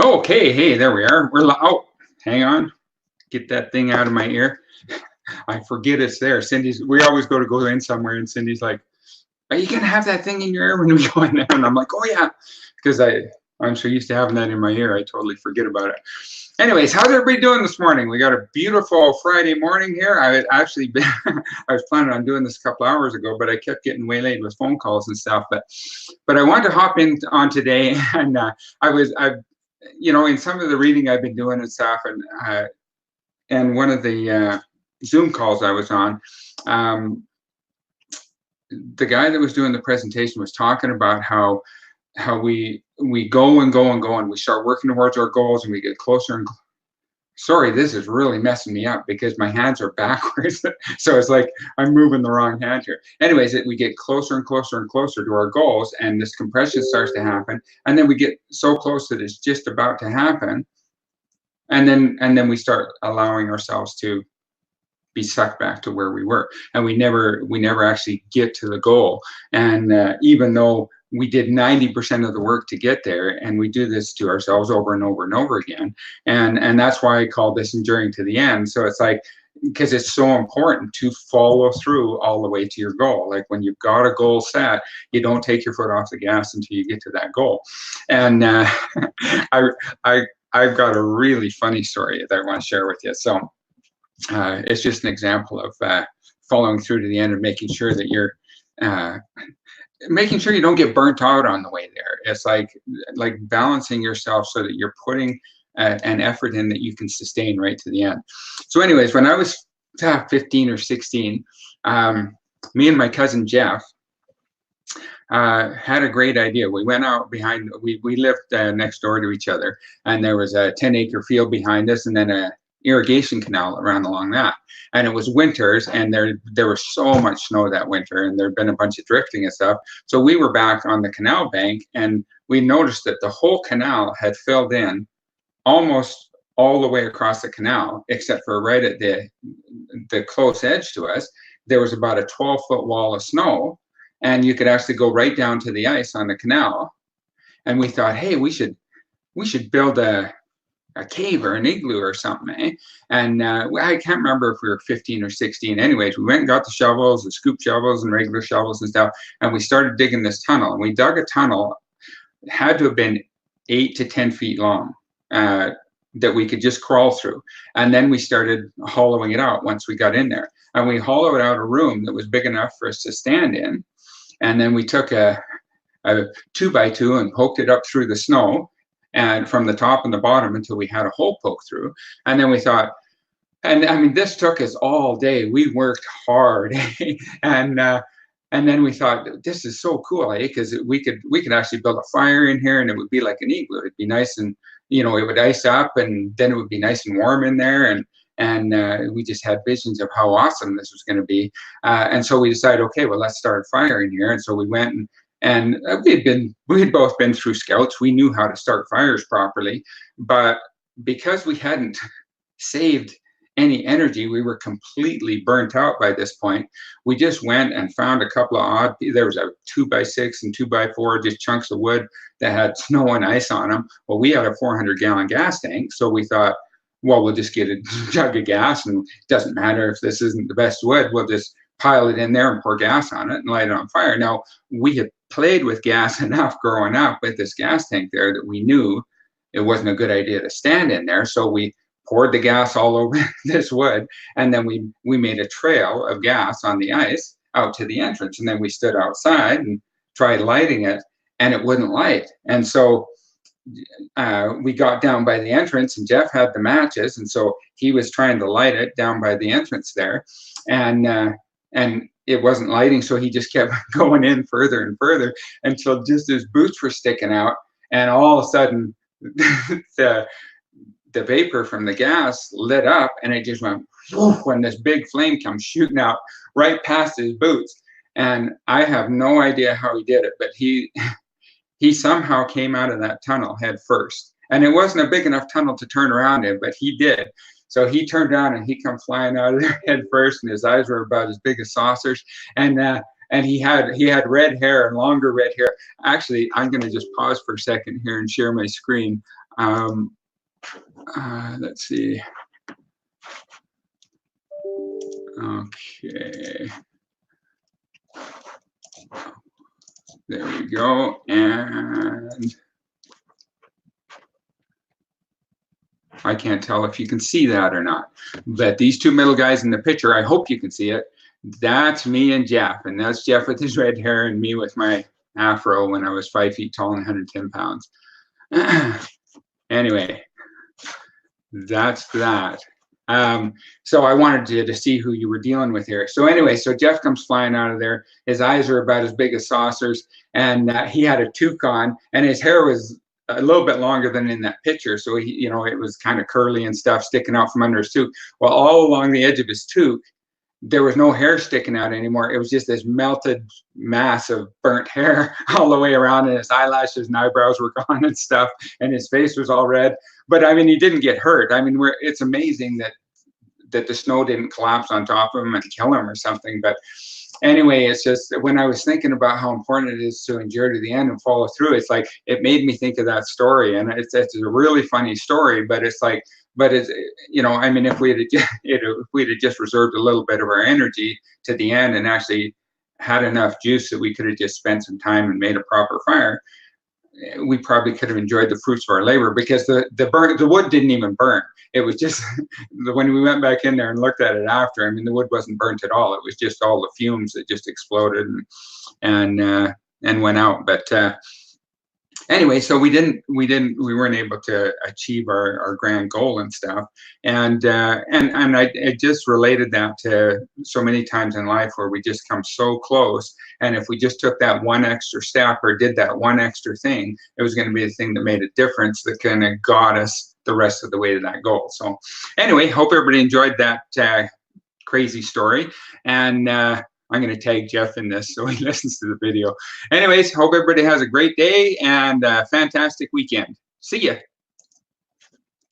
Okay, hey, there we are. Oh, hang on. Get that thing out of my ear. I forget it's there. We always go in somewhere, and Cindy's like, "Are you gonna have that thing in your ear when we go in there?" And I'm like, "Oh yeah," because I'm so used to having that in my ear, I totally forget about it. Anyways, how's everybody doing this morning? We got a beautiful Friday morning here. I had actually been, I was planning on doing this a couple hours ago, but I kept getting waylaid with phone calls and stuff. But I wanted to hop in on today, and in some of the reading I've been doing and stuff, and one of the Zoom calls I was on, the guy that was doing the presentation was talking about how we go and go and go, and we start working towards our goals, and we get closer and sorry, this is really messing me up because my hands are backwards. So it's like I'm moving the wrong hand here. Anyways, we get closer and closer and closer to our goals, and this compression starts to happen, and then we get so close that it's just about to happen, and then we start allowing ourselves to be sucked back to where we were, and we never actually get to the goal. And even though we did 90% of the work to get there, and we do this to ourselves over and over and over again, and that's why I call this enduring to the end. So it's like, because it's so important to follow through all the way to your goal. Like when you've got a goal set, you don't take your foot off the gas until you get to that goal. And I've got a really funny story that I want to share with you. So it's just an example of following through to the end and making sure that you're making sure you don't get burnt out on the way there. It's like balancing yourself so that you're putting an effort in that you can sustain right to the end. So anyways, when I was 15 or 16, me and my cousin Jeff had a great idea. We went out behind, we lived next door to each other, and there was a 10-acre field behind us, and then a irrigation canal ran along that. And it was winters, and there was so much snow that winter, and there'd been a bunch of drifting and stuff. So we were back on the canal bank, and we noticed that the whole canal had filled in almost all the way across the canal, except for right at the close edge to us. There was about a 12-foot wall of snow, and you could actually go right down to the ice on the canal. And we thought, hey, we should build a cave or an igloo or something, eh? And I can't remember if we were 15 or 16. Anyways, we went and got the shovels, the scoop shovels and regular shovels and stuff, and we started digging this tunnel. And we dug a tunnel, it had to have been 8 to 10 feet long, that we could just crawl through. And then we started hollowing it out once we got in there. And we hollowed out a room that was big enough for us to stand in. And then we took a 2x2 and poked it up through the snow, and from the top and the bottom until we had a hole poked through. And then we thought, and I mean, this took us all day. We worked hard, and then we thought, this is so cool, eh? Because we could actually build a fire in here, and it would be like an igloo. It'd be nice, and it would ice up, and then it would be nice and warm in there, and we just had visions of how awesome this was going to be. And so we decided, okay, well, let's start a fire in here. And so we went and we had both been through Scouts. We knew how to start fires properly, but because we hadn't saved any energy, we were completely burnt out by this point. We just went and found a couple of there was a 2x6 and 2x4, just chunks of wood that had snow and ice on them. Well, we had a 400-gallon gas tank, so we thought, well, we'll just get a jug of gas, and it doesn't matter if this isn't the best wood, we'll just pile it in there and pour gas on it and light it on fire. Now, we had played with gas enough growing up with this gas tank there that we knew it wasn't a good idea to stand in there. So we poured the gas all over this wood, and then we made a trail of gas on the ice out to the entrance. And then we stood outside and tried lighting it, and it wouldn't light. And so we got down by the entrance, and Jeff had the matches, and so he was trying to light it down by the entrance there, and it wasn't lighting, so he just kept going in further and further until just his boots were sticking out, and all of a sudden the vapor from the gas lit up, and it just went whoosh, when this big flame comes shooting out right past his boots. And I have no idea how he did it, but he somehow came out of that tunnel head first. And it wasn't a big enough tunnel to turn around in, but he did. So he turned around and he come flying out of there head first, and his eyes were about as big as saucers. And and he had red hair and longer red hair. Actually, I'm going to just pause for a second here and share my screen. Let's see. Okay. There we go. And I can't tell if you can see that or not, but these two middle guys in the picture, I hope you can see it. That's me and Jeff, and that's Jeff with his red hair and me with my afro when I was 5 feet tall and 110 pounds. Anyway, that's that. So I wanted to see who you were dealing with here. So anyway, so Jeff comes flying out of there. His eyes are about as big as saucers, and he had a toque on, and his hair was a little bit longer than in that picture. So he, you know, it was kind of curly and stuff sticking out from under his toque. Well, all along the edge of his toque, there was no hair sticking out anymore. It was just this melted mass of burnt hair all the way around, and his eyelashes and eyebrows were gone and stuff, and his face was all red. But I mean, he didn't get hurt. I mean, it's amazing that the snow didn't collapse on top of him and kill him or something. But anyway, it's just when I was thinking about how important it is to endure to the end and follow through, it's like it made me think of that story, and it's a really funny story. But it's like, but it's, you know, I mean, if we had just reserved a little bit of our energy to the end and actually had enough juice that we could have just spent some time and made a proper fire, we probably could have enjoyed the fruits of our labor, because the wood didn't even burn. It was just when we went back in there and looked at it after, I mean, the wood wasn't burnt at all. It was just all the fumes that just exploded and went out. But anyway, so we weren't able to achieve our grand goal and stuff. And I just related that to so many times in life where we just come so close. And if we just took that one extra step or did that one extra thing, it was going to be the thing that made a difference that kind of got us the rest of the way to that goal. So anyway, hope everybody enjoyed that crazy story. And I'm going to tag Jeff in this so he listens to the video. Anyways, hope everybody has a great day and a fantastic weekend. See ya.